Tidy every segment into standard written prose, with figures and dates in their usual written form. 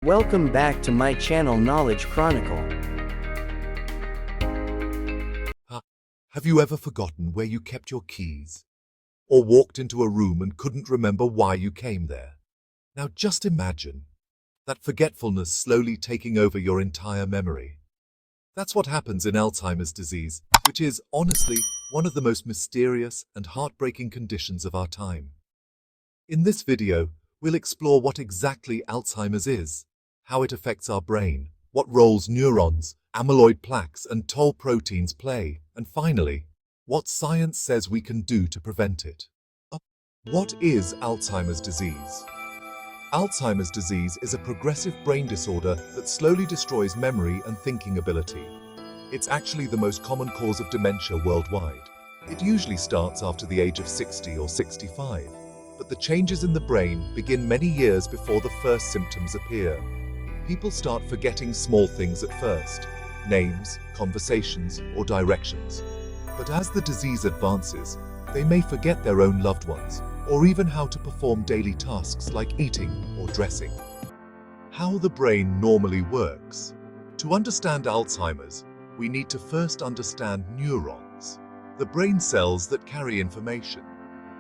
Welcome back to my channel Knowledge Chronicle. Have you ever forgotten where you kept your keys? Or walked into a room and couldn't remember why you came there? Now just imagine that forgetfulness slowly taking over your entire memory. That's what happens in Alzheimer's disease, which is, honestly, one of the most mysterious and heartbreaking conditions of our time. In this video, we'll explore what exactly Alzheimer's is, how it affects our brain, what roles neurons, amyloid plaques, and tau proteins play, and finally, what science says we can do to prevent it. What is Alzheimer's disease? Alzheimer's disease is a progressive brain disorder that slowly destroys memory and thinking ability. It's actually the most common cause of dementia worldwide. It usually starts after the age of 60 or 65, but the changes in the brain begin many years before the first symptoms appear. People start forgetting small things at first, names, conversations, or directions. But as the disease advances, they may forget their own loved ones, or even how to perform daily tasks like eating or dressing. How the brain normally works. To understand Alzheimer's, we need to first understand neurons, the brain cells that carry information.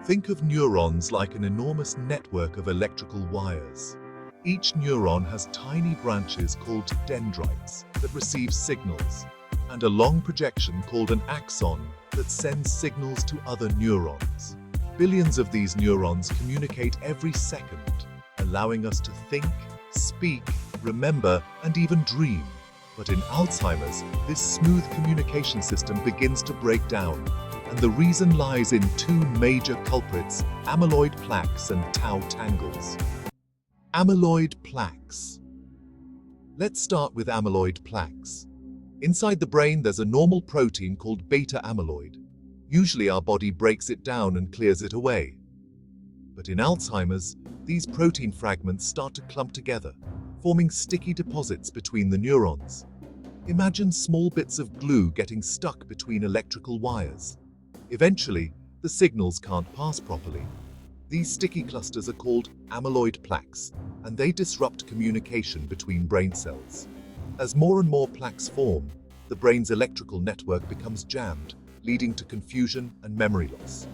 Think of neurons like an enormous network of electrical wires. Each neuron has tiny branches called dendrites that receive signals, and a long projection called an axon that sends signals to other neurons. Billions of these neurons communicate every second, allowing us to think, speak, remember, and even dream. But in Alzheimer's, this smooth communication system begins to break down, and the reason lies in two major culprits: amyloid plaques and tau tangles. Amyloid plaques. Let's start with amyloid plaques. Inside the brain, there's a normal protein called beta amyloid. Usually our body breaks it down and clears it away. But in Alzheimer's, these protein fragments start to clump together, forming sticky deposits between the neurons. Imagine small bits of glue getting stuck between electrical wires. Eventually, the signals can't pass properly. These sticky clusters are called amyloid plaques, and they disrupt communication between brain cells. As more and more plaques form, the brain's electrical network becomes jammed, leading to confusion and memory loss.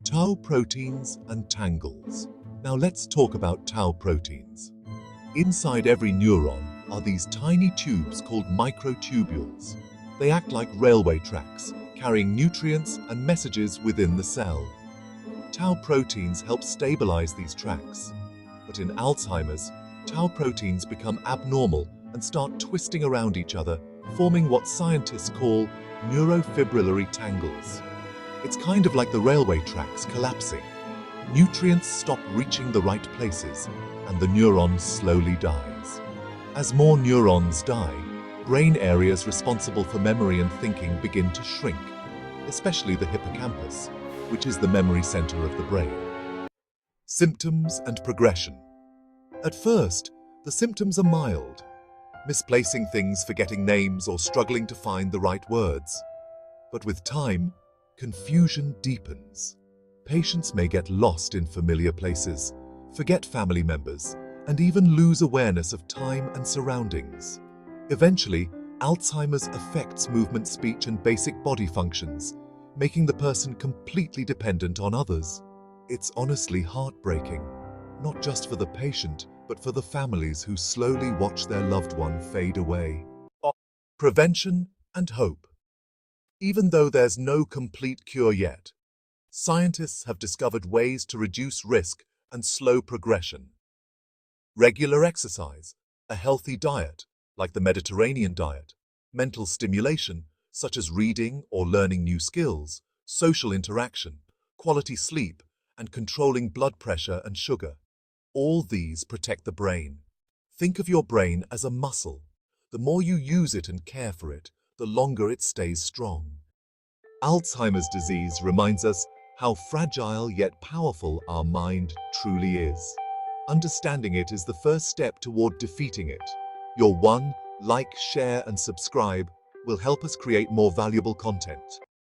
Tau proteins and tangles. Now let's talk about tau proteins. Inside every neuron are these tiny tubes called microtubules. They act like railway tracks, carrying nutrients and messages within the cell. Tau proteins help stabilize these tracks. But in Alzheimer's, tau proteins become abnormal and start twisting around each other, forming what scientists call neurofibrillary tangles. It's kind of like the railway tracks collapsing. Nutrients stop reaching the right places, and the neuron slowly dies. As more neurons die, brain areas responsible for memory and thinking begin to shrink, especially the hippocampus, which is the memory center of the brain. Symptoms and progression. At first, the symptoms are mild: misplacing things, forgetting names, or struggling to find the right words. But with time, confusion deepens. Patients may get lost in familiar places, forget family members, and even lose awareness of time and surroundings. Eventually, Alzheimer's affects movement, speech, and basic body functions, making the person completely dependent on others. It's honestly heartbreaking, not just for the patient, but for the families who slowly watch their loved one fade away. Prevention and hope. Even though there's no complete cure yet, scientists have discovered ways to reduce risk and slow progression. Regular exercise, a healthy diet, like the Mediterranean diet, mental stimulation, such as reading or learning new skills, social interaction, quality sleep, and controlling blood pressure and sugar. All these protect the brain. Think of your brain as a muscle. The more you use it and care for it, the longer it stays strong. Alzheimer's disease reminds us how fragile yet powerful our mind truly is. Understanding it is the first step toward defeating it. Your like, share, and subscribe will help us create more valuable content.